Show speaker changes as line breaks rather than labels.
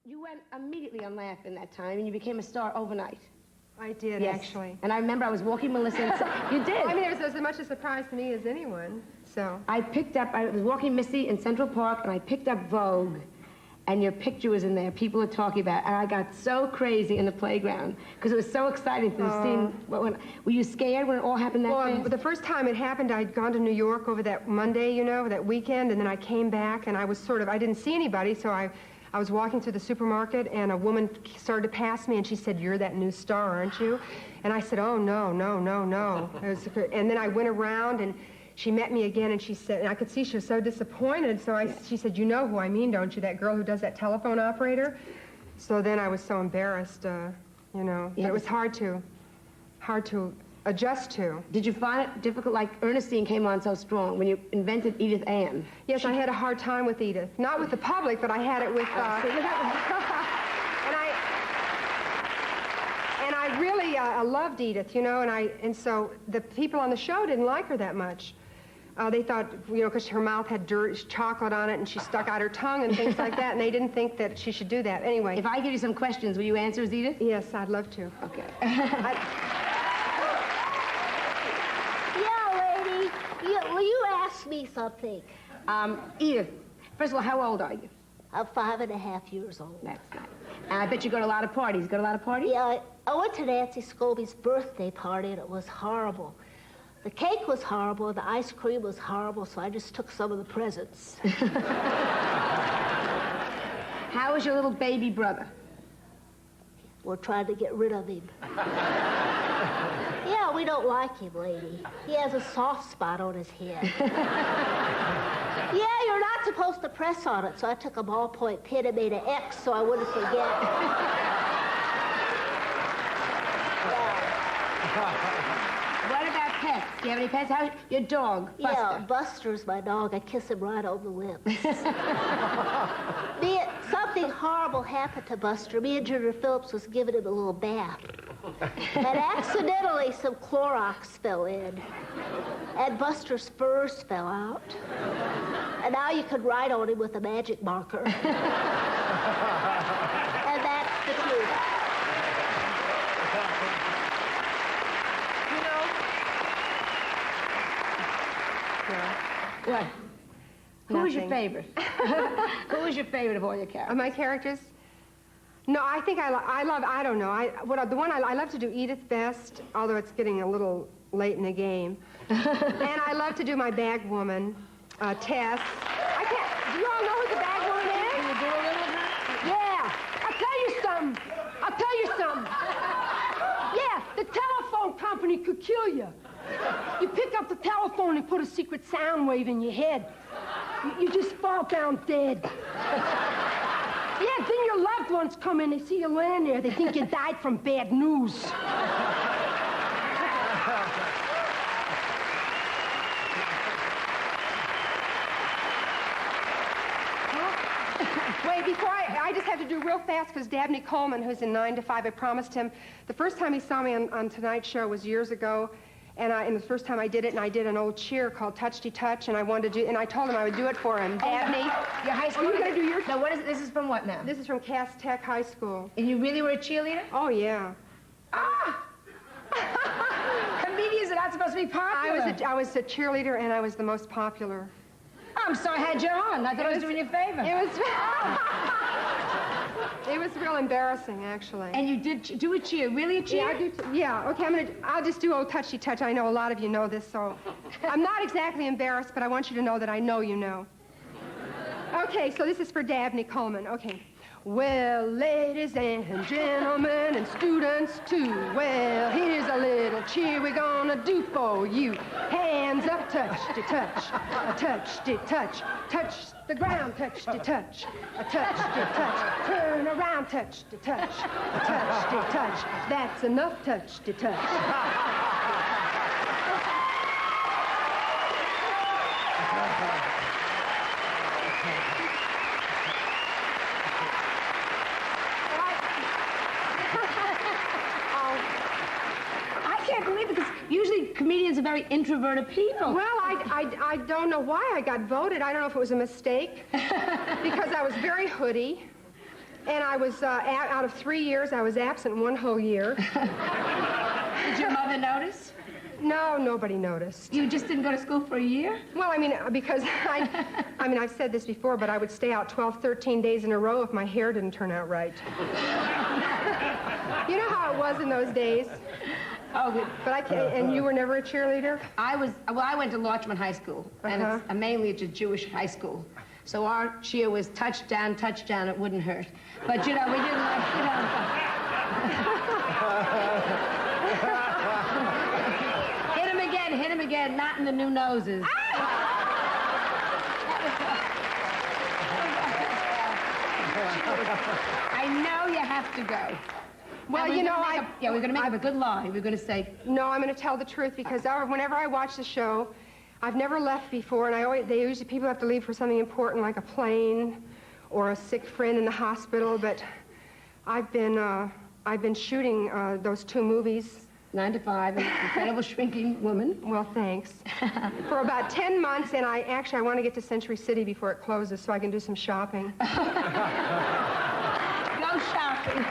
You went immediately on Laugh in that time, and you became a star overnight.
I did,
yes.
Actually.
And I remember I was walking Melissa and you did.
I mean, it was as much a surprise to me as anyone, so.
I was walking Missy in Central Park, and I picked up Vogue, and your picture was in there. People were talking about it, and I got so crazy in the playground, because it was so exciting to see. Were you scared when it all happened that fast?
Well, the first time it happened, I'd gone to New York over that Monday, you know, that weekend, and then I came back, and I was I didn't see anybody, so I was walking through the supermarket, and a woman started to pass me, and she said, "You're that new star, aren't you?" And I said, "Oh, no, no, no, no." And then I went around, and she met me again, and she said, and I could see she was so disappointed, so she said, "You know who I mean, don't you? That girl who does that telephone operator?" So then I was so embarrassed, you know. But it was hard to adjust to.
Did you find it difficult, like Ernestine came on so strong when you invented Edith Ann?
Yes, I had a hard time with Edith. Not with the public, but I had it with, and I really loved Edith, you know, and so the people on the show didn't like her that much. They thought, you know, because her mouth had chocolate on it and she stuck out her tongue and things like that, and they didn't think that she should do that. Anyway.
If I give you some questions, will you answer as Edith?
Yes, I'd love to.
Okay.
Will you ask me something?
Edith, first of all, how old are you?
I'm 5.5 years old.
That's nice. And I bet you go to a lot of parties. Go to a lot of parties?
Yeah, I went to Nancy Scobie's birthday party, and it was horrible. The cake was horrible, and the ice cream was horrible, so I just took some of the presents.
How is your little baby brother?
We're trying to get rid of him. Yeah, we don't like him, lady. He has a soft spot on his head. Yeah, you're not supposed to press on it, so I took a ballpoint pen and made an X so I wouldn't forget.
Yeah. What about pets? Do you have any pets? How's your dog, Buster?
Yeah, Buster's my dog. I kiss him right on the lips. Something horrible happened to Buster. Me and Junior Phillips was giving him a little bath. And accidentally, some Clorox fell in. And Buster's furs fell out. And now you can write on him with a magic marker. And that's the truth.
You know? Yeah.
What? Who was your favorite? Who was your favorite of all your characters?
Of my characters? No, I think I don't know. I love to do Edith best, although it's getting a little late in the game. And I love to do my bag woman, Tess. Do you all know who the bag woman is?
Can you do a little of her?
Yeah. I'll tell you something. Yeah, the telephone company could kill you. You pick up the telephone and put a secret sound wave in your head. You just fall down dead. Yeah, then your loved ones come in, they see you laying there, they think you died from bad news. Wait, before I just have to do real fast, because Dabney Coleman, who's in 9 to 5, I promised him, the first time he saw me on Tonight's Show was years ago, and the first time I did it, and I did an old cheer called Touchy Touch, and I told him I would do it for him. Dabney.
Your high school?
You're going to do yours?
No, what is it? This is from what now?
This is from Cass Tech High School.
And you really were a cheerleader?
Oh, yeah.
Ah! Comedians are not supposed to be popular.
I was a cheerleader, and I was the most popular.
I'm sorry I had you on. I thought I was doing you a favor.
It was real embarrassing, actually.
And you did do a cheer, really a cheer?
Yeah, I do. Yeah, okay, I'll just do old Touchy Touch. I know a lot of you know this, so I'm not exactly embarrassed, but I want you to know that I know you know. Okay, so this is for Dabney Coleman. Okay. Well, ladies and gentlemen and students too, well, here's a little cheer we're gonna do for you. Hands up, touch to touch, a touch to touch, touch the ground, touch to touch, a touch to touch, turn around, touch to touch, a touch to touch. That's enough touch to touch.
Usually comedians are very introverted people.
Well, I don't know why I got voted. I don't know if it was a mistake. Because I was very hoodie. And I was, out of 3 years, I was absent 1 whole year.
Did your mother notice?
No, nobody noticed.
You just didn't go to school for a year?
Well, I mean, because I've said this before, but I would stay out 12, 13 days in a row if my hair didn't turn out right. You know how it was in those days?
Oh, good.
But and you were never a cheerleader?
I went to Larchmont High School, and it's mainly it's a Jewish high school. So our cheer was touchdown, touchdown, it wouldn't hurt. But, you know, we didn't like, you know. Hit him again, not in the new noses. I know you have to go.
Well, you know,
we're going to make up a good lie. We're going to say...
No, I'm going to tell the truth, because whenever I watch the show, I've never left before, and people have to leave for something important, like a plane or a sick friend in the hospital, but I've been shooting those 2 movies.
9 to 5, an incredible shrinking woman.
Well, thanks. For about 10 months, and I want to get to Century City before it closes so I can do some shopping.
Go shopping.